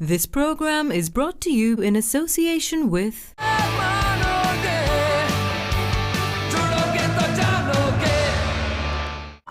This program is brought to you in association with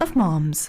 of Moms.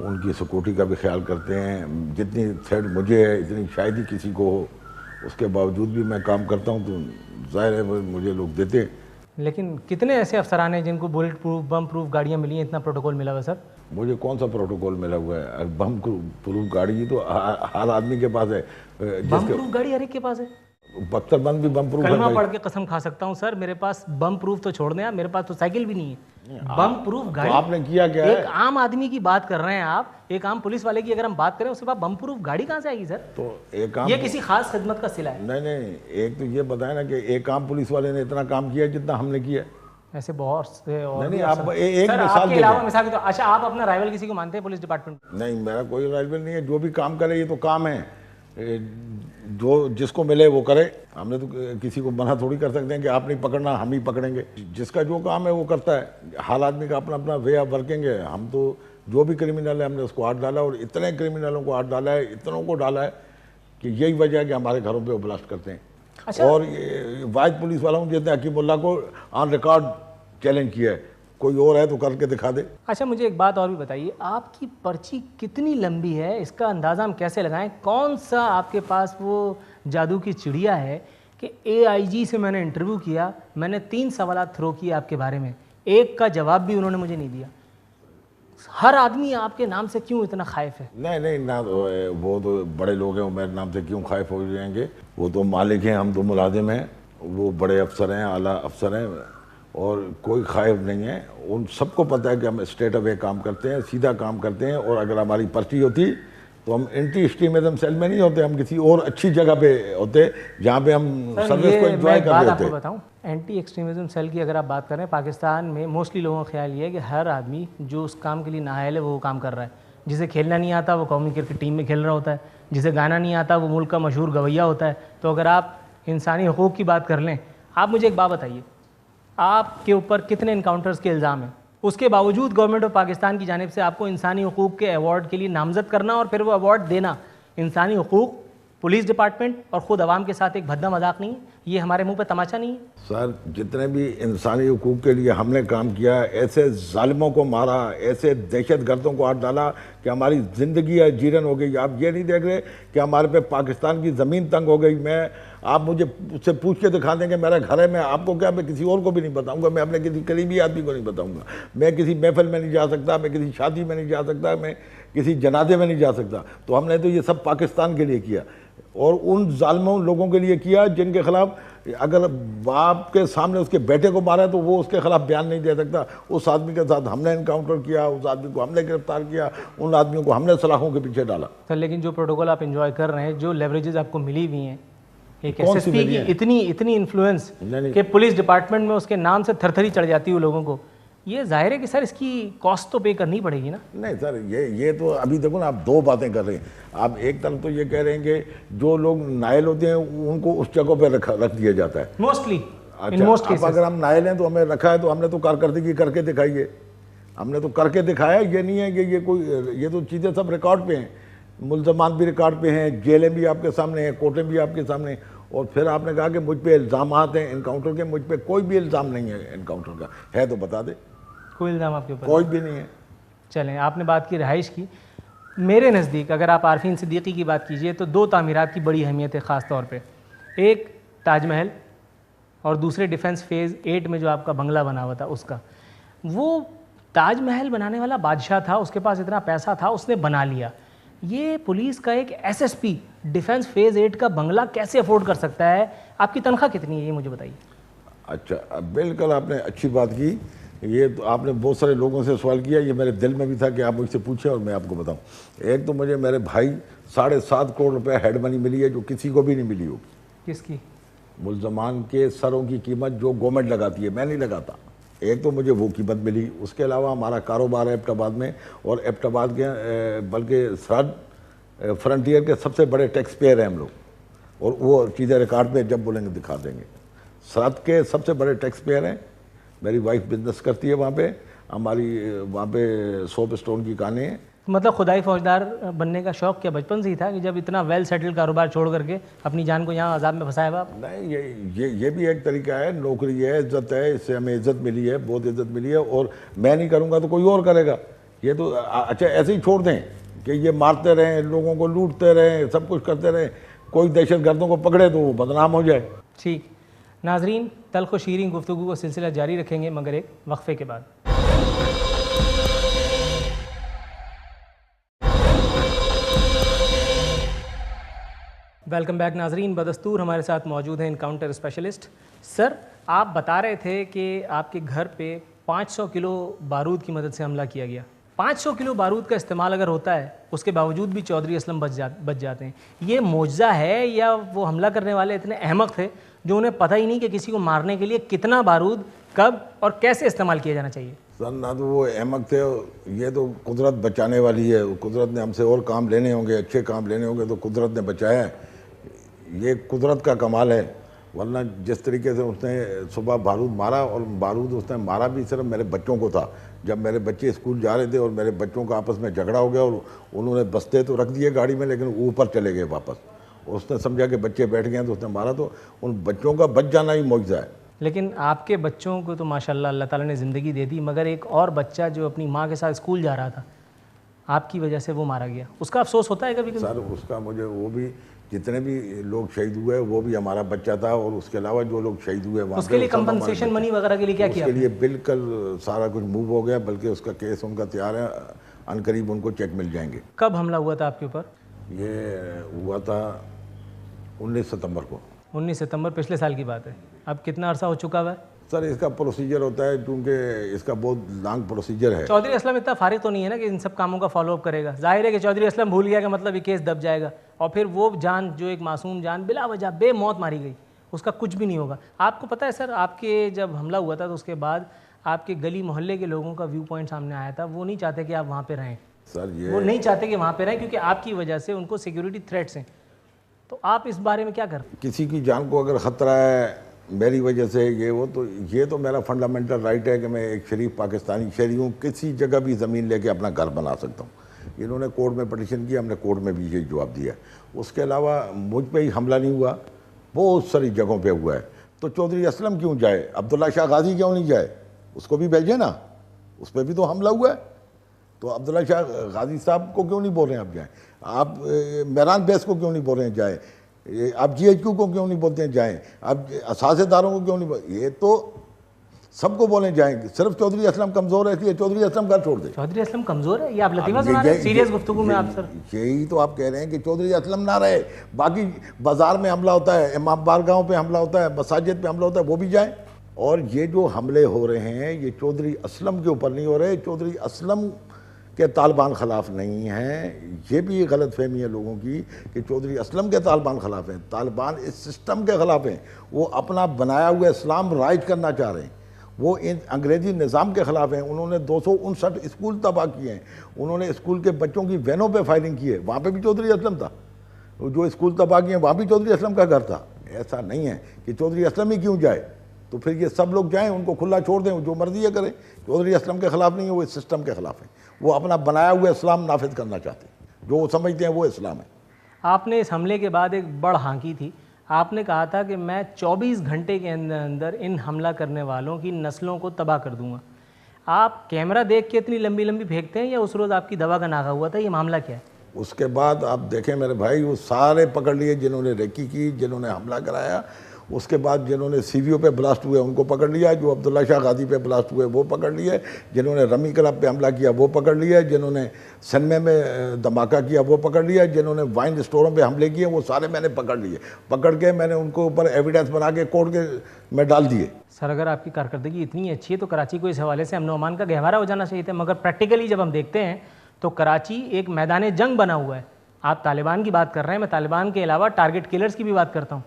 ان کی security کا بھی خیال کرتے ہیں. جتنی تھریٹ مجھے ہے اتنی شاید ہی کسی کو ہو, اس کے باوجود بھی میں کام کرتا ہوں, تو ظاہر ہے مجھے لوگ دیتے ہیں. لیکن کتنے ایسے افسران ہیں جن کو بلٹ پروف بم پروف گاڑیاں ملی ہیں, اتنا پروٹوکول ملا ہوا سر؟ مجھے کون سا پروٹوکول ملا ہوا ہے؟ بم پروف گاڑی تو ہر آدمی کے پاس ہے. بم پروف گاڑی ہر ایک کے پاس ہے. بختر بند بھی بم پروف ہے. کلمہ پڑھ کے قسم کھا سکتا ہوں سر, میرے پاس بم پروف تو چھوڑ دیں آپ, میرے پاس تو سائیکل بھی نہیں ہے. بم پروف گاڑی آپ نے کیا کیا ہے؟ ایک عام آدمی کی بات کر رہے ہیں آپ, ایک عام پولیس والے کی اگر ہم بات کریں اس کے بعد بم پروف گاڑی کہاں سے آئے گی سر؟ تو ایک عام یہ کسی خاص خدمت کا صلہ ہے. نہیں, ایک تو یہ بتائیں نا کہ ایک عام پولیس والے نے اتنا کام کیا جتنا ہم نے کیا. ایسے بہت سے اور نہیں, آپ ایک سر آپ مثال کے دے علاوہ دیں. مثال کے طور اچھا آپ اپنا رائیول کسی کو مانتے ہیں پولیس ڈپارٹمنٹ؟ نہیں, میرا کوئی رائیول نہیں ہے. جو بھی کام کرے یہ تو کام ہے, جو جس کو ملے وہ کرے. ہم نے تو کسی کو منع تھوڑی کر سکتے ہیں کہ آپ نہیں پکڑنا, ہم ہی پکڑیں گے. جس کا جو کام ہے وہ کرتا ہے. ہر آدمی کا اپنا اپنا وے آف ورکنگ ہے. ہم تو جو بھی کرمنل ہے ہم نے اس کو ہاتھ ڈالا, اور اتنے کرمنلوں کو ہاتھ ڈالا ہے, اتنوں کو ڈالا ہے کہ یہی وجہ ہے کہ ہمارے گھروں پہ وہ بلاسٹ کرتے ہیں. اور واحد پولیس والا ہوں جس نے حکیم اللہ کو آن ریکارڈ چیلنج کیا ہے, کوئی اور ہے تو کر کے دکھا دے. اچھا مجھے ایک بات اور بھی بتائیے, آپ کی پرچی کتنی لمبی ہے, اس کا اندازہ ہم کیسے لگائیں؟ کون سا آپ کے پاس وہ جادو کی چڑیا ہے کہ AIG سے میں نے انٹرویو کیا, میں نے 3 سوالات تھرو کیے آپ کے بارے میں, ایک کا جواب بھی انہوں نے مجھے نہیں دیا. ہر آدمی آپ کے نام سے کیوں اتنا خائف ہے؟ نہیں نہ, وہ تو بڑے لوگ ہیں, وہ میرے نام سے کیوں خائف ہو جائیں گے؟ وہ تو مالک ہیں, ہم تو ملازم ہیں. وہ بڑے افسر ہیں, اعلیٰ افسر ہیں, اور کوئی خائف نہیں ہے. ان سب کو پتہ ہے کہ ہم اسٹریٹ اوے کام کرتے ہیں, سیدھا کام کرتے ہیں. اور اگر ہماری پرچی ہوتی تو ہم اینٹی ایکسٹریمزم سیل میں نہیں ہوتے, ہم کسی اور اچھی جگہ پہ ہوتے جہاں پہ ہم سروس کو انجوائے کر رہے ہوتے. آپ کو بتاؤں, اینٹی ایکسٹریمزم سیل کی اگر آپ بات کریں, پاکستان میں موسٹلی لوگوں کا خیال یہ ہے کہ ہر آدمی جو اس کام کے لیے نااہل ہے وہ کام کر رہا ہے. جسے کھیلنا نہیں آتا وہ قومی کرکٹ ٹیم میں کھیل رہا ہوتا ہے, جسے گانا نہیں آتا وہ ملک کا مشہور گویا ہوتا ہے. تو اگر آپ انسانی حقوق کی بات کر لیں, آپ مجھے ایک بات بتائیے, آپ کے اوپر کتنے انکاؤنٹرز کے الزام ہیں؟ اس کے باوجود گورنمنٹ آف پاکستان کی جانب سے آپ کو انسانی حقوق کے ایوارڈ کے لیے نامزد کرنا اور پھر وہ ایوارڈ دینا. انسانی حقوق, پولیس ڈپارٹمنٹ اور خود عوام کے ساتھ ایک بھدا مذاق نہیں ہے؟ یہ ہمارے منہ پہ تماچا نہیں ہے؟ سر, جتنے بھی انسانی حقوق کے لیے ہم نے کام کیا, ایسے ظالموں کو مارا, ایسے دہشت گردوں کو ہاتھ ڈالا کہ ہماری زندگی جیرن ہو گئی. آپ یہ نہیں دیکھ رہے کہ ہمارے پہ پاکستان کی زمین تنگ ہو گئی. آپ مجھے اس سے پوچھ کے دکھا دیں کہ میرا گھر ہے, میں آپ کو کیا, میں کسی اور کو بھی نہیں بتاؤں گا, میں اپنے کسی قریبی آدمی کو نہیں بتاؤں گا, میں کسی محفل میں نہیں جا سکتا, میں کسی شادی میں نہیں جا سکتا, میں کسی جنازے میں نہیں جا سکتا. تو ہم نے تو یہ سب پاکستان کے لیے کیا, اور ان ظالموں لوگوں کے لیے کیا جن کے خلاف اگر باپ کے سامنے اس کے بیٹے کو مارا ہے تو وہ اس کے خلاف بیان نہیں دے سکتا. اس آدمی کے ساتھ ہم نے انکاؤنٹر کیا, اس آدمی کو ہم نے گرفتار کیا, ان آدمیوں کو ہم نے سلاخوں کے پیچھے ڈالا. سر لیکن جو پروٹوکول آپ انجوائے کر رہے ہیں, جو لیوریجز آپ کو ملی ہوئی ہیں, ایک SSP کی اتنی انفلوئنس کہ پولیس ڈپارٹمنٹ میں اس کے نام سے تھر تھری چڑھ جاتی ہے لوگوں کو, یہ ظاہر ہے کہ سر اس کی کاسٹ تو پے کرنی پڑے گی نا؟ نہیں سر, یہ تو ابھی دیکھو نا, آپ 2 باتیں کر رہے ہیں. آپ ایک طرف تو یہ کہہ رہے ہیں کہ جو لوگ نائل ہوتے ہیں ان کو اس جگہ پہ رکھ دیا جاتا ہے موسٹلی. اچھا, اگر ہم نائل ہیں تو ہمیں رکھا ہے, تو ہم نے تو کارکردگی کر کے دکھائی ہے, ہم نے تو کر کے دکھایا. یہ نہیں ہے کہ یہ کوئی, یہ تو چیزیں سب ریکارڈ پہ ہیں, ملزمان بھی ریکارڈ پہ ہیں, جیلیں بھی آپ کے سامنے ہیں, کورٹیں بھی آپ کے سامنے. اور پھر آپ نے کہا کہ مجھ پہ الزامات ہیں انکاؤنٹر کے, مجھ پہ کوئی بھی الزام نہیں ہے انکاؤنٹر کا, ہے تو بتا دے. کوئی الزام آپ کے اوپر کوئی بھی نہیں ہے. چلیں, آپ نے بات کی رہائش کی. میرے نزدیک اگر آپ عارفین صدیقی کی بات کیجئے تو 2 تعمیرات کی بڑی اہمیت ہے خاص طور پہ, ایک تاج محل اور دوسرے ڈیفنس فیز 8 میں جو آپ کا بنگلہ بنا ہوا تھا اس کا. وہ تاج محل بنانے والا بادشاہ تھا, اس کے پاس اتنا پیسہ تھا, اس نے بنا لیا. یہ پولیس کا ایک SSP ڈیفنس فیز 8 کا بنگلہ کیسے افورڈ کر سکتا ہے؟ آپ کی تنخواہ کتنی ہے یہ مجھے بتائیے. اچھا, بالکل آپ نے اچھی بات کی. یہ تو آپ نے بہت سارے لوگوں سے سوال کیا, یہ میرے دل میں بھی تھا کہ آپ مجھ سے پوچھیں اور میں آپ کو بتاؤں. ایک تو مجھے میرے بھائی 7.5 کروڑ روپے ہیڈ منی ملی ہے, جو کسی کو بھی نہیں ملی ہوگی. کس کی؟ ملزمان کے سروں کی قیمت جو گورنمنٹ لگاتی ہے, میں نہیں لگاتا. ایک تو مجھے وہ قیمت ملی. اس کے علاوہ ہمارا کاروبار ہے ایبٹ آباد میں, اور ایبٹ آباد کے بلکہ سرحد فرنٹیئر کے سب سے بڑے ٹیکس پیئر ہیں ہم لوگ, اور وہ چیزیں ریکارڈ پہ جب بولیں گے دکھا دیں گے. سرحد کے سب سے بڑے ٹیکس پیئر ہیں. میری وائف بزنس کرتی ہے وہاں پہ, ہماری وہاں پہ سوپ اسٹون کی کانیں ہیں. مطلب خدائی فوجدار بننے کا شوق کیا بچپن سے ہی تھا کہ جب اتنا ویل سیٹل کاروبار چھوڑ کر کے اپنی جان کو یہاں عذاب میں پھنسائے گا؟ نہیں, یہ بھی ایک طریقہ ہے, نوکری ہے, عزت ہے, اس سے ہمیں عزت ملی ہے, بہت عزت ملی ہے, اور میں نہیں کروں گا تو کوئی اور کرے گا. یہ تو اچھا ایسے ہی چھوڑ دیں کہ یہ مارتے رہیں, لوگوں کو لوٹتے رہیں, سب کچھ کرتے رہیں, کوئی دہشت گردوں کو پکڑے تو وہ بدنام ہو جائے. ٹھیک ناظرین, تلخ و شیریں گفتگو کو سلسلہ جاری رکھیں گے مگر ایک وقفے کے بعد. ویلکم بیک ناظرین. بدستور ہمارے ساتھ موجود ہیں انکاؤنٹر اسپیشلسٹ. سر, آپ بتا رہے تھے کہ آپ کے گھر پہ 500 کلو بارود کی مدد سے حملہ کیا گیا. 500 کلو بارود کا استعمال اگر ہوتا ہے اس کے باوجود بھی چودھری اسلم بچ جاتے ہیں, یہ معجزہ ہے یا وہ حملہ کرنے والے اتنے احمق تھے جو انہیں پتہ ہی نہیں کہ کسی کو مارنے کے لیے کتنا بارود کب اور کیسے استعمال کیا جانا چاہیے؟ سر نہ تو وہ احمق تھے, یہ تو قدرت بچانے والی ہے. قدرت نے ہم سے اور کام لینے ہوں گے, اچھے کام لینے ہوں گے, تو قدرت نے بچایا ہے. یہ قدرت کا کمال ہے. ورنہ جس طریقے سے اس نے صبح بارود مارا, اور بارود اس نے مارا بھی صرف میرے بچوں کو تھا. جب میرے بچے اسکول جا رہے تھے اور میرے بچوں کا آپس میں جھگڑا ہو گیا, اور انہوں نے بستے تو رکھ دیے گاڑی میں لیکن اوپر چلے گئے واپس. اس نے سمجھا کہ بچے بیٹھ گئے ہیں تو اس نے مارا. تو ان بچوں کا بچ جانا ہی معجزہ ہے. لیکن آپ کے بچوں کو تو ماشاءاللہ اللہ تعالیٰ نے زندگی دے دی, مگر ایک اور بچہ جو اپنی ماں کے ساتھ اسکول جا رہا تھا, آپ کی وجہ سے وہ مارا گیا, اس کا افسوس ہوتا ہے کبھی کبھی؟ سر اس کا مجھے, وہ بھی جتنے بھی لوگ شہید ہوئے وہ بھی ہمارا بچہ تھا, اور اس کے علاوہ جو لوگ شہید ہوئے وہاں اس کے لیے کمپنسیشن منی وغیرہ کے لیے کیا کیا؟ اس کے لیے بالکل سارا کچھ موو ہو گیا, بلکہ اس کا کیس ان کا تیار ہے, ان قریب ان کو چیک مل جائیں گے. کب حملہ ہوا تھا آپ کے اوپر؟ یہ ہوا تھا 19 ستمبر کو. 19 ستمبر پچھلے سال کی بات ہے. اب کتنا عرصہ ہو چکا ہوا ہے؟ سر اس کا پروسیجر ہوتا ہے, کیونکہ اس کا بہت لانگ پروسیجر ہے. چودھری اسلم اتنا فارغ تو نہیں ہے نا کہ ان سب کاموں کا فالو اپ کرے گا. ظاہر ہے کہ چودھری اسلم بھول گیا کہ مطلب یہ کیس دب جائے گا, اور پھر وہ جان جو ایک معصوم جان بلا وجہ بے موت ماری گئی, اس کا کچھ بھی نہیں ہوگا. آپ کو پتہ ہے سر, آپ کے جب حملہ ہوا تھا تو اس کے بعد آپ کے گلی محلے کے لوگوں کا ویو پوائنٹ سامنے آیا تھا. وہ نہیں چاہتے کہ آپ وہاں پہ رہیں. سر وہ نہیں چاہتے کہ وہاں پہ رہیں کیونکہ آپ کی وجہ سے ان کو سیکیورٹی تھریٹس ہیں. تو آپ اس بارے میں کیا کریں؟ کسی کی جان کو اگر خطرہ ہے میری وجہ سے, یہ تو میرا فنڈامنٹل رائٹ ہے کہ میں ایک شریف پاکستانی شہری ہوں, کسی جگہ بھی زمین لے کے اپنا گھر بنا سکتا ہوں. انہوں نے کورٹ میں پٹیشن کیا, ہم نے کورٹ میں بھی یہی جواب دیا. اس کے علاوہ مجھ پہ ہی حملہ نہیں ہوا, بہت ساری جگہوں پہ ہوا ہے. تو چودھری اسلم کیوں جائے, عبداللہ شاہ غازی کیوں نہیں جائے, اس کو بھی بھیجے نا, اس پہ بھی تو حملہ ہوا ہے. تو عبداللہ شاہ غازی صاحب کو کیوں نہیں بول رہے ہیں آپ جائیں, آپ میران بیس کو کیوں نہیں بول رہے ہیں جائیں, آپ جی ایچ کیو کو کیوں نہیں بولتے ہیں جائیں, آپ اساتذہ داروں کو کیوں نہیں یہ تو سب کو بولیں جائیں. صرف چودھری اسلم کمزور ہے, اس لیے چودھری اسلم گھر چھوڑ دیں. چودھری اسلم کمزور ہے, یہ آپ لطیفہ سنا رہے ہیں سیریس گفتگو میں؟ آپ سر یہی تو آپ کہہ رہے ہیں کہ چودھری اسلم نہ رہے, باقی بازار میں حملہ ہوتا ہے, امام بارگاہوں پہ حملہ ہوتا ہے, مساجد پہ حملہ ہوتا ہے, وہ بھی جائیں. اور یہ جو حملے ہو رہے ہیں یہ چودھری اسلم کے اوپر نہیں ہو رہے, چودھری اسلم کہ طالبان خلاف نہیں ہیں. یہ بھی غلط فہمی ہے لوگوں کی کہ چودھری اسلم کے طالبان خلاف ہیں. طالبان اس سسٹم کے خلاف ہیں, وہ اپنا بنایا ہوا اسلام رائج کرنا چاہ رہے ہیں, وہ انگریزی نظام کے خلاف ہیں. انہوں نے 259 اسکول تباہ کیے ہیں, انہوں نے اسکول کے بچوں کی وینوں پہ فائرنگ کی ہے, وہاں پہ بھی چودھری اسلم تھا. جو اسکول تباہ کیے ہیں وہاں بھی چودھری اسلم کا گھر تھا. ایسا نہیں ہے کہ چودھری اسلم ہی کیوں جائے, تو پھر یہ سب لوگ جائیں, ان کو کھلا چھوڑ دیں, جو مرضی یہ کریں. چودھری اسلم کے خلاف نہیں ہے, وہ اس سسٹم کے خلاف ہیں. وہ اپنا بنایا ہوا اسلام نافذ کرنا چاہتے ہیں, جو وہ سمجھتے ہیں وہ اسلام ہے. آپ نے اس حملے کے بعد ایک بڑ ہانکی تھی, آپ نے کہا تھا کہ میں 24 گھنٹے کے اندر ان حملہ کرنے والوں کی نسلوں کو تباہ کر دوں گا. آپ کیمرہ دیکھ کے اتنی لمبی لمبی پھینکتے ہیں یا اس روز آپ کی دوا کا ناغہ ہوا تھا, یہ معاملہ کیا ہے؟ اس کے بعد آپ دیکھیں میرے بھائی, وہ سارے پکڑ لیے جنہوں نے ریکی کی, جنہوں نے حملہ کرایا. اس کے بعد جنہوں نے سی وی او پہ بلاسٹ ہوئے ان کو پکڑ لیا, جو عبداللہ شاہ غازی پہ بلاسٹ ہوئے وہ پکڑ لیے, جنہوں نے رمی کلب پہ حملہ کیا وہ پکڑ لیا, جنہوں نے سنمے میں دھماکہ کیا وہ پکڑ لیا, جنہوں نے وائن اسٹوروں پہ حملے کیے وہ سارے میں نے پکڑ لیے. پکڑ کے میں نے ان کو اوپر ایویڈنس بنا کے کورٹ کے میں ڈال دیے. سر اگر آپ کی کارکردگی اتنی اچھی ہے تو کراچی کو اس حوالے سے امن و امان کا گہوارہ ہو جانا چاہیے تھا, مگر پریکٹیکلی جب ہم دیکھتے ہیں تو کراچی ایک میدان جنگ بنا ہوا ہے. آپ طالبان کی بات کر رہے ہیں, میں طالبان کے علاوہ ٹارگٹ کلرز کی بھی بات کرتا ہوں.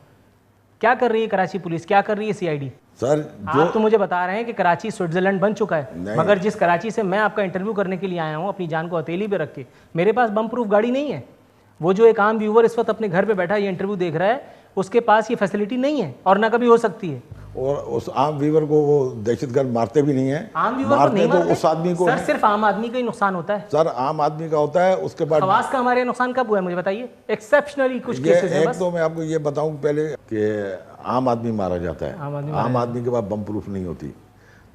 کیا کر رہی ہے کراچی پولیس, کیا کر رہی ہے سی آئی ڈی؟ سر آپ تو مجھے بتا رہے ہیں کہ کراچی سوئٹزرلینڈ بن چکا ہے, مگر جس کراچی سے میں آپ کا انٹرویو کرنے کے لیے آیا ہوں اپنی جان کو ہتھیلی پہ رکھ کے, میرے پاس بم پروف گاڑی نہیں ہے. وہ جو ایک عام ویور اس وقت اپنے گھر پہ بیٹھا یہ انٹرویو دیکھ رہا ہے, اس کے پاس یہ فیسلٹی نہیں ہے اور نہ کبھی ہو سکتی ہے. اور اس عام ویور کو وہ دہشت گرد مارتے بھی نہیں ہیں. عام ویور کو نہیں مارتے, اس آدمی کو سر صرف عام آدمی کا ہی نقصان ہوتا ہے. سر عام آدمی کا ہوتا ہے, اس کے بعد خواص کا ہمارے نقصان کب ہوا ہے مجھے بتائیے؟ ایکسیپشنلی کچھ کیسز ہیں. ایک تو میں آپ کو یہ بتاؤں پہلے کہ عام آدمی مارا جاتا ہے, عام آدمی کے پاس بم پروف نہیں ہوتی.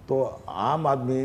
تو عام آدمی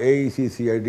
AEC-CID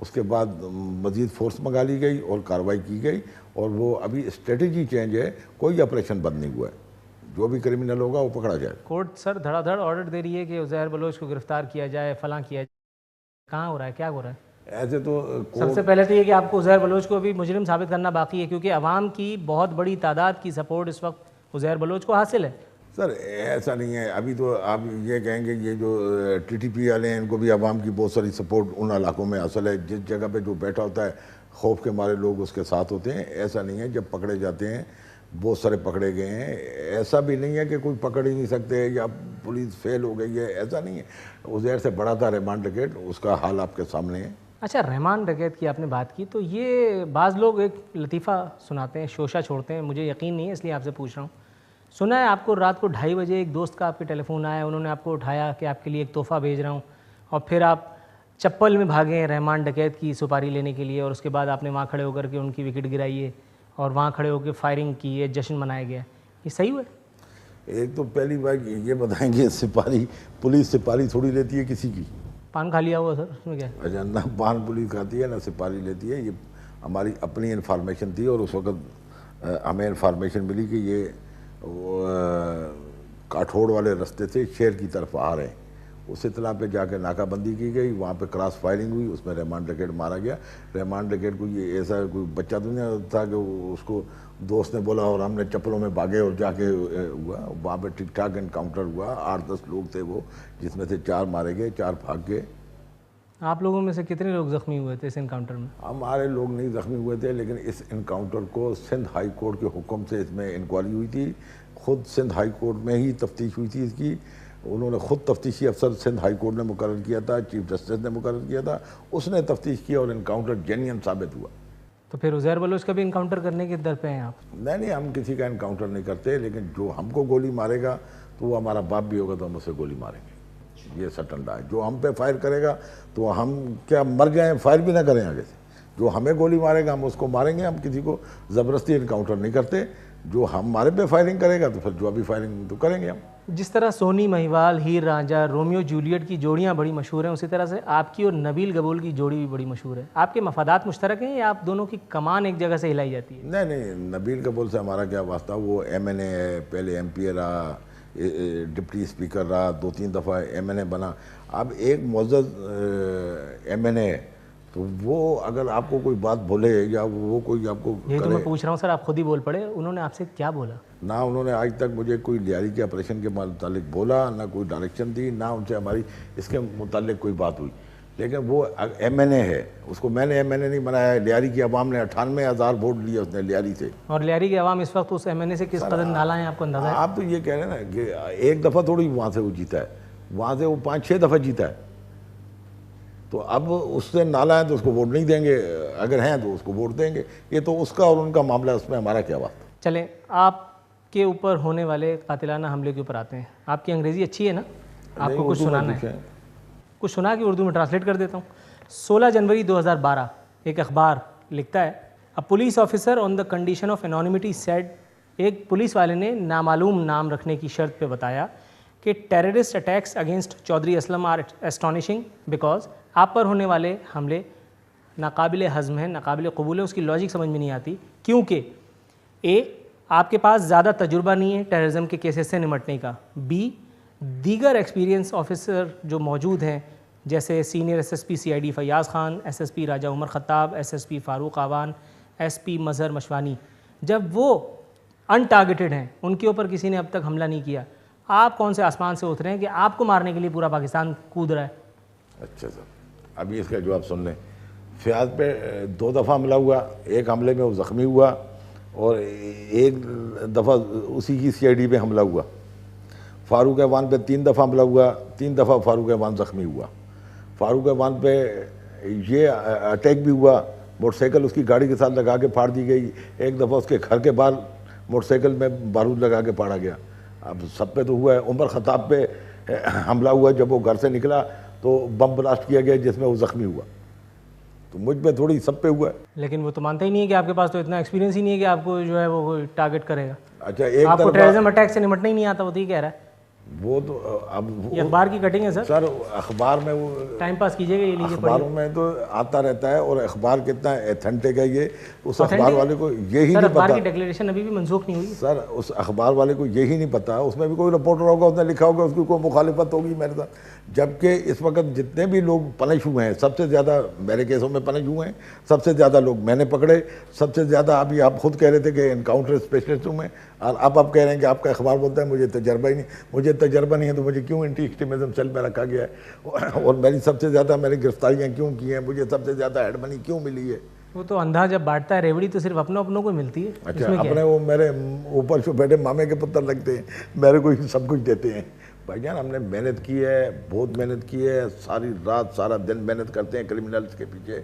اس کے بعد مزید فورس منگا لی گئی اور کارروائی کی گئی، اور وہ ابھی اسٹریٹجی چینج ہے، کوئی آپریشن بند نہیں ہوا ہے، جو بھی کرمنل ہوگا وہ پکڑا جائے۔ کورٹ سر دھڑا دھڑ آرڈر دے رہی ہے کہ عزیر بلوچ کو گرفتار کیا جائے، فلاں کیا جائے، کہاں ہو رہا ہے، کیا ہو رہا ہے؟ ایسے تو سب سے پہلے تو یہ کہ آپ کو عزیر بلوچ کو بھی مجرم ثابت کرنا باقی ہے، کیونکہ عوام کی بہت بڑی تعداد کی سپورٹ اس وقت عزیر بلوچ کو حاصل ہے۔ سر ایسا نہیں ہے، ابھی تو آپ یہ کہیں گے یہ جو ٹی ٹی پی والے ہیں ان کو بھی عوام کی بہت ساری سپورٹ ان علاقوں میں حاصل ہے، جس جگہ پہ جو بیٹھا ہوتا ہے خوف کے مارے لوگ اس کے ساتھ ہوتے ہیں۔ ایسا نہیں ہے، جب پکڑے جاتے ہیں بہت سارے پکڑے گئے ہیں، ایسا بھی نہیں ہے کہ کوئی پکڑ ہی نہیں سکتے یا پولیس فیل ہو گئی ہے، ایسا نہیں ہے۔ عزیر سے بڑا تھا رحمان ڈکیت، اس کا حال آپ کے سامنے ہے۔ اچھا، رحمان ڈکیت کی آپ نے بات کی تو یہ بعض لوگ ایک لطیفہ سناتے ہیں، شوشہ چھوڑتے ہیں، مجھے یقین نہیں ہے اس لیے آپ سے پوچھ رہا ہوں۔ سنا ہے آپ کو رات کو 2:30 بجے ایک دوست کا آپ کے ٹیلی فون آیا، انہوں نے آپ کو اٹھایا کہ آپ کے لیے ایک تحفہ بھیج رہا ہوں، اور پھر آپ چپل میں بھاگے ہیں رحمان ڈکیت کی سپاری لینے کے لیے، اور اس کے بعد آپ نے وہاں کھڑے ہو کر کے ان کی وکٹ گرائی ہے اور وہاں کھڑے ہو کے فائرنگ کی ہے، جشن منایا گیا ہے، یہ صحیح ہوا ہے؟ ایک تو پہلی بات یہ بتائیں گے، سپاری پولیس سپاری تھوڑی لیتی ہے کسی کی، پان کھا لیا ہوا سر، اس میں کیا ہے؟ اچھا، نہ پان پولیس کھاتی ہے نہ سپاری لیتی ہے، یہ ہماری اپنی انفارمیشن تھی، اور اس وقت ہمیں انفارمیشن ملی کہ یہ کاٹھوڑ والے رستے سے شہر کی طرف آ رہے ہیں۔ اس اطلاع پہ جا کے ناکہ بندی کی گئی، وہاں پہ کراس فائرنگ ہوئی، اس میں رحمان ڈکیت مارا گیا۔ رحمان ڈکیت کو یہ ایسا کوئی بچہ تو نہیں تھا کہ اس کو دوست نے بولا اور ہم نے چپلوں میں بھاگے اور جا کے ہوا، وہاں پہ ٹھیک ٹھاک انکاؤنٹر ہوا، 8-10 لوگ تھے وہ، جس میں سے 4 مارے گئے، 4 بھاگ گئے۔ آپ لوگوں میں سے کتنے لوگ زخمی ہوئے تھے اس انکاؤنٹر میں؟ ہمارے لوگ نہیں زخمی ہوئے تھے، لیکن اس انکاؤنٹر کو سندھ ہائی کورٹ کے حکم سے اس میں انکوائری ہوئی تھی، خود سندھ ہائی کورٹ میں ہی تفتیش ہوئی تھی اس کی، انہوں نے خود تفتیشی افسر سندھ ہائی کورٹ نے مقرر کیا تھا، چیف جسٹس نے مقرر کیا تھا، اس نے تفتیش کیا اور انکاؤنٹر جینین ثابت ہوا۔ تو پھر عزیر بلوچ کا بھی انکاؤنٹر کرنے کے در پہ ہیں آپ؟ نہیں، ہم کسی کا انکاؤنٹر نہیں کرتے، لیکن جو ہم کو گولی مارے گا تو وہ ہمارا باپ بھی ہوگا تو ہم اسے گولی ماریں گے، یہ سٹنڈا ہے۔ جو ہم پہ فائر کرے گا تو ہم کیا مر جائیں، فائر بھی نہ کریں آگے سے، جو ہمیں گولی مارے گا ہم اس کو ماریں گے، ہم کسی کو زبردستی انکاؤنٹر نہیں کرتے، جو ہمارے پہ فائرنگ کرے گا تو پھر جو ابھی فائرنگ تو کریں گے ہم۔ جس طرح سونی مہیوال، ہیر رانجھا، رومیو جولیٹ کی جوڑیاں بڑی مشہور ہیں، اسی طرح سے آپ کی اور نبیل گبول کی جوڑی بھی بڑی مشہور ہے۔ آپ کے مفادات مشترک ہیں یا آپ دونوں کی کمان ایک جگہ سے ہلائی جاتی ہے؟ نہیں، نبیل گبول سے ہمارا کیا واسطہ، وہ ایم این اے ہے، پہلے ایم پی اے رہا، ڈپٹی اسپیکر رہا، 2-3 دفعہ ایم این اے بنا۔ اب ایک معزز ایم این اے تو وہ اگر آپ کو کوئی بات بولے یا وہ کوئی آپ کو یہ تو کرے، میں پوچھ رہا ہوں سر، آپ خود ہی بول پڑے، انہوں نے آپ سے کیا بولا؟ نہ انہوں نے آج تک مجھے کوئی لیاری کے آپریشن کے متعلق بولا، نہ کوئی ڈائریکشن دی، نہ ان سے ہماری اس کے متعلق کوئی بات ہوئی، لیکن وہ ایم این اے ہے، اس کو میں نے ایم این اے نہیں بنایا ہے۔ لیاری کی عوام نے 98,000 ووٹ لیے اس نے لیاری سے، اور لیاری کے عوام اس وقت اس ایم این اے سے کس قدر نالا ہیں، آپ کو اندازہ ہے؟ آپ تو یہ کہہ رہے ہیں نا کہ ایک دفعہ تھوڑی وہاں سے وہ جیتا ہے، وہاں سے وہ 5-6 دفعہ جیتا ہے، تو اب اس سے نالا ہے تو اس کو ووٹ نہیں دیں گے، اگر ہیں تو اس کو ووٹ دیں گے، یہ تو اس کا اور ان کا معاملہ، اس میں ہمارا کیا بات۔ چلیں، آپ کے اوپر ہونے والے قاتلانہ حملے کے اوپر آتے ہیں۔ آپ کی انگریزی اچھی ہے نا؟ آپ کو کچھ سنانا ہے؟ کچھ سنا کے اردو میں ٹرانسلیٹ کر دیتا ہوں۔ 16 جنوری 2012 ایک اخبار لکھتا ہے، a police officer on the condition of anonymity said, ایک پولیس والے نے نامعلوم نام رکھنے کی شرط پہ بتایا کہ terrorist attacks against Chaudhry Aslam are astonishing because آپ پر ہونے والے حملے ناقابل ہضم ہیں، ناقابل قبول ہیں، اس کی لاجک سمجھ میں نہیں آتی، کیونکہ اے آپ کے پاس زیادہ تجربہ نہیں ہے ٹیررزم کے کیسز سے نمٹنے کا، بی دیگر ایکسپیرینس آفیسر جو موجود ہیں جیسے senior S S P C I D Fayaz Khan, S S P Raja Umar Khattab, S S P Farooq Awan, S P Mazhar Mashwani, جب وہ ان ٹارگیٹڈ ہیں، ان کے اوپر کسی نے اب تک حملہ نہیں کیا، آپ کون سے آسمان سے اترے ہیں کہ آپ کو مارنے کے لیے پورا پاکستان کود رہا ہے؟ اچھا سر، ابھی اس کا جواب سن لیں۔ فیاض پہ 2 دفعہ حملہ ہوا، ایک حملے میں وہ زخمی ہوا اور ایک دفعہ اسی کی سی آئی ڈی پہ حملہ ہوا۔ فاروق ایوان پہ 3 دفعہ حملہ ہوا، 3 دفعہ فاروق ایوان زخمی ہوا۔ فاروق ایوان پہ یہ اٹیک بھی ہوا، موٹر سائیکل اس کی گاڑی کے ساتھ لگا کے پھاڑ دی گئی، ایک دفعہ اس کے گھر کے باہر موٹر سائیکل میں بارود لگا کے پھاڑا گیا۔ اب سب پہ تو ہوا ہے۔ عمر خطاب پہ حملہ ہوا، جب وہ گھر سے نکلا تو بم بلاسٹ کیا گیا جس میں وہ زخمی ہوا، تو مجھ پہ تھوڑی سب پہ ہوا ہے۔ لیکن وہ تو مانتا ہی نہیں ہے کہ آپ کے پاس تو اتنا ایکسپیرینس ہی نہیں ہے کہ آپ کو جو ہے وہ ٹارگٹ کرے گا۔ اچھا، ایک آپ کو طرف ٹیررزم اٹیک سے نمٹنا ہی نہیں آتا، وہ تو یہ کہہ رہا ہے۔ وہ تو اب یہ اخبار کی کٹنگ ہے سر؟ سر اخبار میں وہ ٹائم پاس کیجیے گا، یہ لیجیے اخباروں میں تو آتا رہتا ہے، اور اخبار کتنا ایتھنٹک ہے یہ اس اخبار والے کو یہی سر نہیں اخبار پتا. کی ڈکلیریشن ابھی بھی منسوخ نہیں ہوئی سر اس اخبار والے کو یہی نہیں پتا، اس میں بھی کوئی رپورٹر ہوگا، اس نے لکھا ہوگا، اس کی کوئی مخالفت ہوگی میرے ساتھ. جبکہ اس وقت جتنے بھی لوگ پنش ہوئے ہیں، سب سے زیادہ میرے کیسوں میں پنش ہوئے ہیں، سب سے زیادہ لوگ میں نے پکڑے، سب سے زیادہ ابھی آپ خود کہہ رہے تھے کہ انکاؤنٹر اسپیشلسٹ ہوں میں، اور اب آپ کہہ رہے ہیں کہ آپ کا اخبار بولتا ہے مجھے تجربہ ہی نہیں. مجھے تجربہ نہیں ہے تو مجھے کیوں اینٹی ایکسٹریمزم سیل میں رکھا گیا ہے، اور میری سب سے زیادہ میں نے گرفتاریاں کیوں کی ہیں، مجھے سب سے زیادہ ایڈ منی کیوں ملی ہے. وہ تو اندھا جب بانٹتا ہے ریوڑی تو صرف اپنوں کو ملتی ہے. اچھا اپنے وہ میرے اوپر جو بیٹھے مامے کے پتر لگتے ہیں، میرے کو ہی سب کچھ دیتے ہیں. بھائی جان ہم نے محنت کی ہے، بہت محنت کی ہے، ساری رات سارا دن محنت کرتے ہیں کرمنلز کے پیچھے،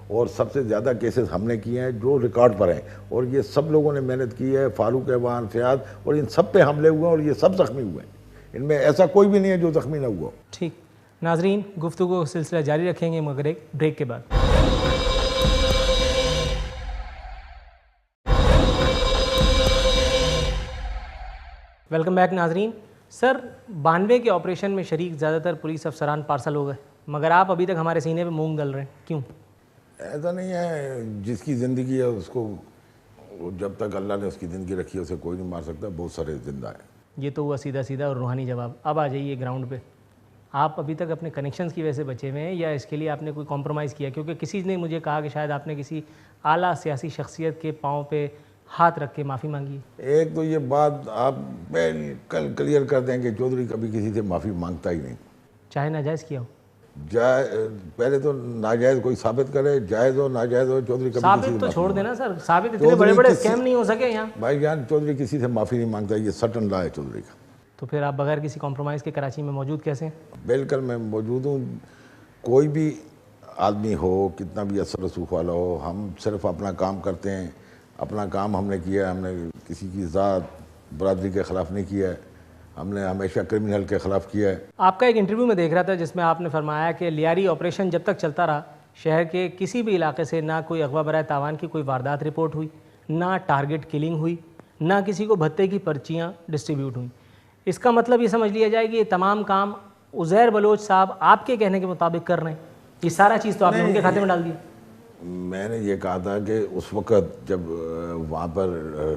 اور سب سے زیادہ کیسز ہم نے کیے ہیں جو ریکارڈ پر ہیں، اور یہ سب لوگوں نے محنت کی ہے. فاروق احوان، فیاض، اور ان سب پہ حملے ہوئے ہیں، اور یہ سب زخمی ہوئے ہیں. ان میں ایسا کوئی بھی نہیں ہے جو زخمی نہ ہوا. ٹھیک ناظرین، گفتگو کا سلسلہ جاری رکھیں گے مگر ایک بریک کے بعد. ویلکم بیک ناظرین. سر 92 کے آپریشن میں شریک زیادہ تر پولیس افسران پارسل ہو گئے، مگر آپ ابھی تک ہمارے سینے پہ مونگ ڈل رہے ہیں، کیوں؟ ایسا نہیں ہے، جس کی زندگی ہے اس کو جب تک اللہ نے اس کی زندگی رکھی ہے اسے کوئی نہیں مار سکتا. بہت سارے زندہ ہیں. یہ تو ہوا سیدھا سیدھا اور روحانی جواب. اب آ جائیے گراؤنڈ پہ. آپ ابھی تک اپنے کنیکشنز کی وجہ سے بچے ہوئے ہیں یا اس کے لیے آپ نے کوئی کمپرومائز کیا؟ کیونکہ کسی نے مجھے کہا کہ شاید آپ نے کسی اعلیٰ سیاسی شخصیت کے پاؤں پہ ہاتھ رکھ کے معافی مانگی. ایک تو یہ بات آپ بالکل کلیئر کر دیں کہ چودھری کبھی کسی سے معافی مانگتا ہی نہیں، چاہے ناجائز کیا ہو. پہلے تو ناجائز کوئی ثابت کرے، جائز ہو ناجائز ہو، چودھری کبھی ثابت تو چھوڑ دینا سر، ثابت اتنے بڑے بڑے اسکیم نہیں ہو سکے یہاں. بھائی جان چودھری کسی سے معافی نہیں مانگتا، یہ سٹن لا ہے چودھری کا. تو پھر آپ بغیر کسی کمپرومائز کے کراچی میں موجود کیسے ہیں؟ بالکل میں موجود ہوں. کوئی بھی آدمی ہو، کتنا بھی اثر رسوخ والا ہو، ہم صرف اپنا کام کرتے ہیں. اپنا کام ہم نے کیا ہے، ہم نے کسی کی ذات برادری کے خلاف نہیں کیا ہے، ہم نے ہمیشہ کرمنل کے خلاف کیا ہے. آپ کا ایک انٹرویو میں دیکھ رہا تھا جس میں آپ نے فرمایا کہ لیاری آپریشن جب تک چلتا رہا شہر کے کسی بھی علاقے سے نہ کوئی اغوا برائے تاوان کی کوئی واردات رپورٹ ہوئی، نہ ٹارگٹ کلنگ ہوئی، نہ کسی کو بھتے کی پرچیاں ڈسٹریبیوٹ ہوئیں. اس کا مطلب یہ سمجھ لیا جائے کہ یہ تمام کام عزیر بلوچ صاحب آپ کے کہنے کے مطابق کر رہے ہیں. یہ سارا چیز تو آپ نے ان کے کھاتے میں ڈال دی. میں نے یہ کہا تھا کہ اس وقت جب وہاں پر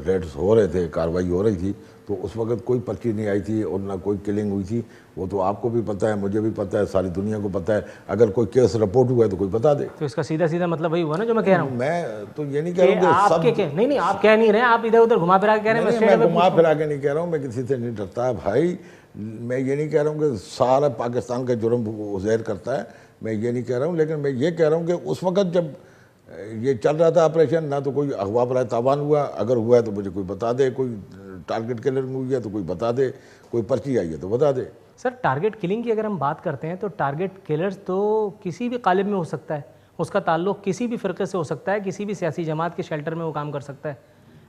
ریڈز ہو رہے تھے، کارروائی ہو رہی تھی، تو اس وقت کوئی پرچی نہیں آئی تھی اور نہ کوئی کلنگ ہوئی تھی. وہ تو آپ کو بھی پتہ ہے، مجھے بھی پتہ ہے، ساری دنیا کو پتہ ہے. اگر کوئی کیس رپورٹ ہوا ہے تو کوئی بتا دے. تو اس کا سیدھا سیدھا مطلب وہی ہوا نا جو میں کہہ رہا ہوں. میں تو یہ نہیں کہہ رہا ہوں کہ آپ کے نہیں آپ کہہ نہیں رہے ہیں، آپ ادھر ادھر گھما پھرا کے کہہ رہے ہیں. میں گھما پھرا کے نہیں کہہ رہا ہوں، میں کسی سے نہیں ڈرتا بھائی. میں یہ نہیں کہہ رہا ہوں کہ سارا پاکستان کا جرم عزیر کرتا ہے، میں یہ نہیں کہہ رہا ہوں. لیکن میں یہ کہہ رہا ہوں کہ اس وقت جب یہ چل رہا تھا آپریشن، نہ تو کوئی اغوا برائے تاوان ہوا، اگر ہوا ہے تو مجھے کوئی بتا دے. کوئی ٹارگٹ کلنگ ہوئی ہے تو کوئی بتا دے، کوئی پرچی آئی ہے تو بتا دے. سر ٹارگٹ کلنگ کی اگر ہم بات کرتے ہیں تو ٹارگٹ کلرز تو کسی بھی قالب میں ہو سکتا ہے، اس کا تعلق کسی بھی فرقے سے ہو سکتا ہے، کسی بھی سیاسی جماعت کے شیلٹر میں وہ کام کر سکتا ہے.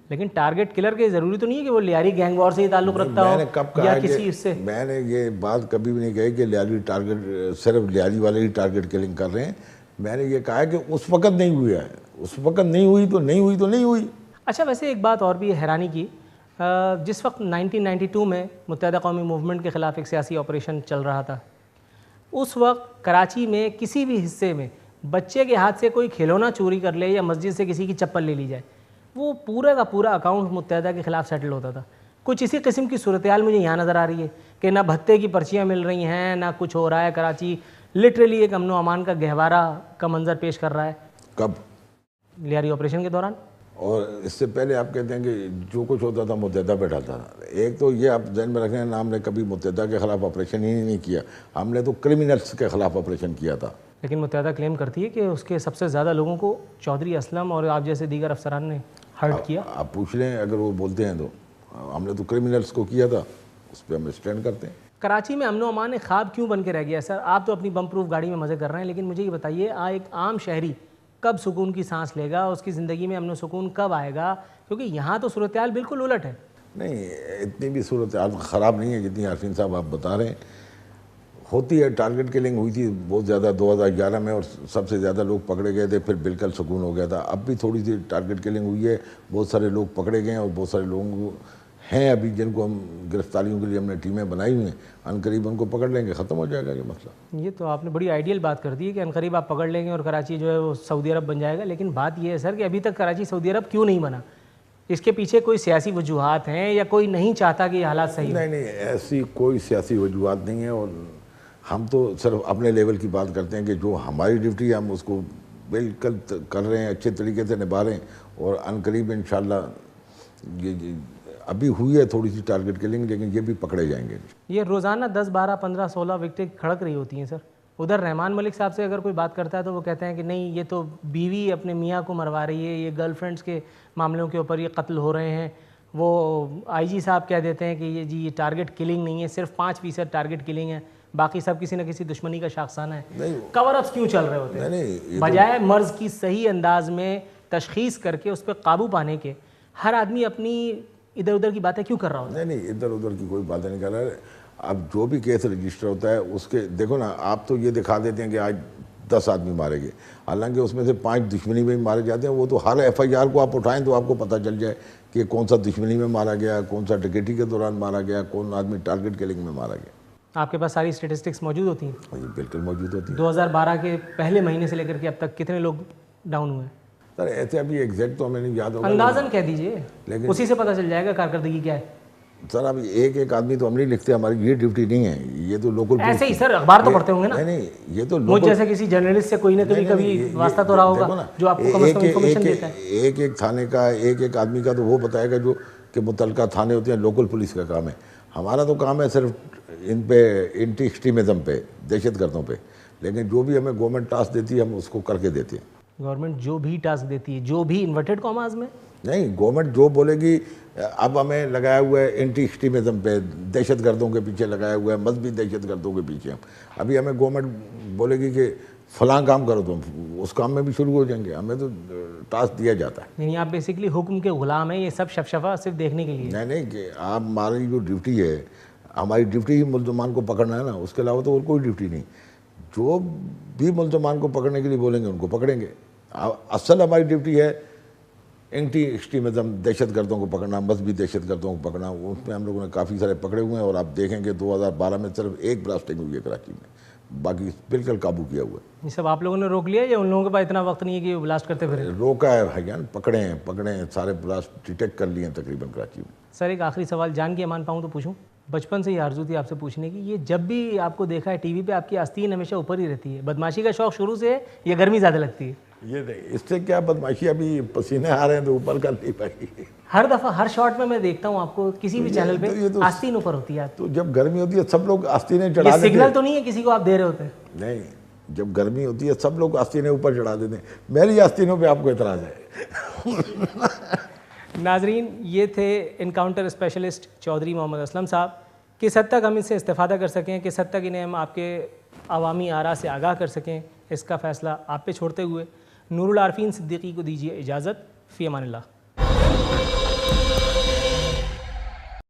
لیکن ٹارگٹ کلر کے ضروری تو نہیں ہے کہ وہ لیاری گینگ وار سے ہی تعلق رکھتا ہو یا کسی اس سے. میں نے یہ بات کبھی بھی نہیں کہی کہ لیاری ٹارگٹ صرف لیاری والے ہی ٹارگٹ کلنگ کر رہے ہیں. میں نے یہ کہا ہے کہ اس وقت نہیں ہوا ہے، اس وقت نہیں ہوئی تو نہیں ہوئی تو نہیں ہوئی. اچھا ویسے ایک بات اور بھی حیرانی کی، جس وقت 1992 میں متحدہ قومی موومنٹ کے خلاف ایک سیاسی آپریشن چل رہا تھا، اس وقت کراچی میں کسی بھی حصے میں بچے کے ہاتھ سے کوئی کھلونا چوری کر لے یا مسجد سے کسی کی چپل لے لی جائے، وہ پورا کا پورا اکاؤنٹ متحدہ کے خلاف سیٹل ہوتا تھا. کچھ اسی قسم کی صورتحال مجھے یہاں نظر آ رہی ہے کہ نہ بھتے کی پرچیاں مل رہی ہیں، نہ کچھ ہو رہا ہے. کراچی لٹرلی ایک امن و امان کا گہوارہ کا منظر پیش کر رہا ہے. کب؟ لیاری آپریشن کے دوران. اور اس سے پہلے آپ کہتے ہیں کہ جو کچھ ہوتا تھا متحدہ پہ ڈالتا تھا. ایک تو یہ آپ ذہن میں رکھیں نا، ہم نے کبھی متحدہ کے خلاف آپریشن ہی نہیں کیا، ہم نے تو کرمنلز کے خلاف آپریشن کیا تھا. لیکن متحدہ کلیم کرتی ہے کہ اس کے سب سے زیادہ لوگوں کو چودھری اسلم اور آپ جیسے دیگر افسران نے ہرٹ کیا. آپ پوچھ لیں اگر وہ بولتے ہیں تو. ہم نے تو کرمنلز کو کیا تھا، اس پہ ہم اسٹینڈ کرتے ہیں. کراچی میں امن و امان ایک خواب کیوں بن کے رہ گیا سر؟ آپ تو اپنی بم پروف گاڑی میں مزے کر رہے ہیں، لیکن مجھے یہ بتائیے ایک عام شہری کب سکون کی سانس لے گا، اس کی زندگی میں امن و سکون کب آئے گا؟ کیونکہ یہاں تو صورتحال بالکل الٹ ہے. نہیں اتنی بھی صورتحال خراب نہیں ہے جتنی عارفین صاحب آپ بتا رہے ہیں. ہوتی ہے، ٹارگٹ کلنگ ہوئی تھی بہت زیادہ 2011 میں، اور سب سے زیادہ لوگ پکڑے گئے تھے، پھر بالکل سکون ہو گیا تھا. اب بھی تھوڑی سی ٹارگٹ کلنگ ہوئی ہے، بہت سارے لوگ پکڑے گئے ہیں اور بہت سارے لوگوں کو ہیں ابھی جن کو ہم گرفتاریوں کے لیے ہم نے ٹیمیں بنائی ہوئی ہیں، عنقریب ان کو پکڑ لیں گے، ختم ہو جائے گا یہ مسئلہ۔ یہ تو آپ نے بڑی آئیڈیل بات کر دی ہے کہ عنقریب آپ پکڑ لیں گے اور کراچی جو ہے وہ سعودی عرب بن جائے گا، لیکن بات یہ ہے سر کہ ابھی تک کراچی سعودی عرب کیوں نہیں بنا؟ اس کے پیچھے کوئی سیاسی وجوہات ہیں یا کوئی نہیں چاہتا کہ یہ حالات صحیح ہوں؟ نہیں، ایسی کوئی سیاسی وجوہات نہیں ہیں، اور ہم تو صرف اپنے لیول کی بات کرتے ہیں کہ جو ہماری ڈیوٹی ہے ہم اس کو بالکل کر رہے ہیں، اچھے طریقے سے نبھا رہے ہیں، اور عنقریب انشاءاللہ یہ ابھی ہوئی ہے تھوڑی سی ٹارگٹ کلنگ، لیکن یہ بھی پکڑے جائیں گے۔ یہ روزانہ 10 12 15 16 وکٹیں کھڑک رہی ہوتی ہیں سر۔ ادھر رحمان ملک صاحب سے اگر کوئی بات کرتا ہے تو وہ کہتے ہیں کہ نہیں یہ تو بیوی اپنے میاں کو مروا رہی ہے، یہ گرل فرینڈس کے معاملوں کے اوپر یہ قتل ہو رہے ہیں۔ وہ آئی جی صاحب کہہ دیتے ہیں کہ یہ ٹارگٹ کلنگ نہیں ہے، صرف 5% ٹارگٹ کلنگ ہے، باقی سب کسی نہ کسی دشمنی کا شاخسانہ ہے۔ کور اپس کیوں چل رہے ہوتے ہیں؟ بجائے مرض کی صحیح انداز میں تشخیص کر کے اس پہ قابو پانے کے، ہر آدمی اپنی ادھر ادھر کی باتیں کیوں کر رہا ہوتا ہے؟ نہیں، ادھر ادھر کی کوئی باتیں نہیں کر رہا ہے۔ اب جو بھی کیس رجسٹر ہوتا ہے اس کے دیکھو نا، آپ تو یہ دکھا دیتے ہیں کہ آج 10 آدمی مارے گئے، حالانکہ اس میں سے 5 دشمنی میں مارے جاتے ہیں۔ وہ تو ہر FIR کو آپ اٹھائیں تو آپ کو پتہ چل جائے کہ کون سا دشمنی میں مارا گیا، کون سا ڈکیٹی کے دوران مارا گیا، کون آدمی ٹارگٹ کلنگ میں مارا گیا۔ آپ کے پاس ساری اسٹیٹسٹکس موجود ہوتی ہیں؟ یہ بالکل موجود ہوتی ہے۔ 2012 کے پہلے مہینے سے لے کر کے اب تک کتنے لوگ ڈاؤن ہوئے ہیں؟ سر ایسے ابھی ایگزیکٹ تو ہمیں نہیں یاد ہوگا، اندازاً کہہ دیجئے، اسی سے پتہ چل جائے گا کارکردگی کیا ہے۔ سر اب ایک آدمی تو ہم نہیں لکھتے، ہماری یہ ڈیوٹی نہیں ہے، یہ تو لوکل ایسے ہی سر اخبار تو پڑھتے ہوں گے نا؟ نہیں، یہ تو مجھ جیسے کسی جرنلسٹ سے کوئی نہ کبھی واسطہ تو رہا ہوگا جو آپ کو کم از کم انفارمیشن دیتا ہے۔ ایک تھانے کا ایک آدمی کا تو وہ بتائے گا جو کہ متعلقہ تھانے ہوتے ہیں، لوکل پولیس کا کام ہے۔ ہمارا تو کام ہے صرف ان پہ اینٹی ایکسٹریمزم پہ، دہشت گردوں پہ، لیکن جو بھی ہمیں گورنمنٹ ٹاسک دیتی ہے ہم اس کو کر کے دیتے ہیں۔ گورنمنٹ جو بھی ٹاسک دیتی ہے، جو بھی انورٹڈ کاماز میں نہیں، گورنمنٹ جو بولے گی، اب ہمیں لگایا ہوا ہے اینٹی ایکسٹریمزم پہ، دہشت گردوں کے پیچھے لگایا ہوا ہے، مذہبی دہشت گردوں کے پیچھے۔ ابھی ہمیں گورنمنٹ بولے گی کہ فلاں کام کرو تو اس کام میں بھی شروع ہو جائیں گے، ہمیں تو ٹاسک دیا جاتا ہے۔ یعنی آپ بیسیکلی حکم کے غلام ہیں، یہ سب شفشفا صرف دیکھنے کے لیے؟ نہیں کہ آپ ہماری جو ڈیوٹی ہے، ہماری ڈیوٹی ہی ملزمان کو پکڑنا ہے نا، اس کے علاوہ تو اور کوئی ڈیوٹی نہیں۔ جو بھی ملزمان کو پکڑنے کے لیے بولیں گے ان کو پکڑیں گے۔ اصل ہماری ڈیوٹی ہے اینٹی ایکسٹریمزم، دہشت گردوں کو پکڑنا، مذہبی دہشت گردوں کو پکڑنا۔ اس میں ہم لوگوں نے کافی سارے پکڑے ہوئے ہیں، اور آپ دیکھیں کہ 2012 میں صرف ایک بلاسٹنگ ہوئی ہے کراچی میں، باقی بالکل قابو کیا ہوا ہے۔ یہ سب آپ لوگوں نے روک لیا یا ان لوگوں کے پاس اتنا وقت نہیں ہے کہ وہ بلاسٹ کرتے پھرے؟ روکا ہے بھائیان، پکڑے ہیں، سارے بلاسٹ ڈیٹیکٹ کر لیے ہیں تقریباً کراچی میں۔ سر ایک آخری سوال جان کے امان پاؤں تو پوچھوں؟ بچپن سے یہ آرزو تھی آپ سے پوچھنے کی، یہ جب بھی آپ کو دیکھا ہے ٹی وی پہ آپ کی آستین ہمیشہ اوپر ہی رہتی ہے، بدماشی کا شوق شروع سے ہے یا گرمی زیادہ لگتی ہے؟ یہ نہیں، اس سے کیا بدماشی، ابھی پسینے آ رہے ہیں تو اوپر کر نہیں پائی۔ ہر دفعہ ہر شارٹ میں دیکھتا ہوں آپ کو کسی بھی چینل پہ آستین اوپر ہوتی ہے۔ تو جب گرمی ہوتی ہے سب لوگ آستینیں چڑھا یہ دیتے ہیں۔ سگنل تو نہیں ہے کسی کو آپ دے رہے ہوتے ہیں؟ نہیں، جب گرمی ہوتی ہے سب لوگ آستینیں اوپر چڑھا دیتے ہیں، میری آستینوں پہ آپ کو اعتراض ہے؟ ناظرین، یہ تھے انکاؤنٹر اسپیشلسٹ چودھری محمد اسلم صاحب۔ کس حد تک ہم اس سے استفادہ کر سکیں، کس حد تک انہیں ہم آپ کے عوامی آراء سے آگاہ کر سکیں، اس کا فیصلہ آپ پہ چھوڑتے ہوئے نور العارفین صدیقی کو دیجیے اجازت۔ فی امان اللہ۔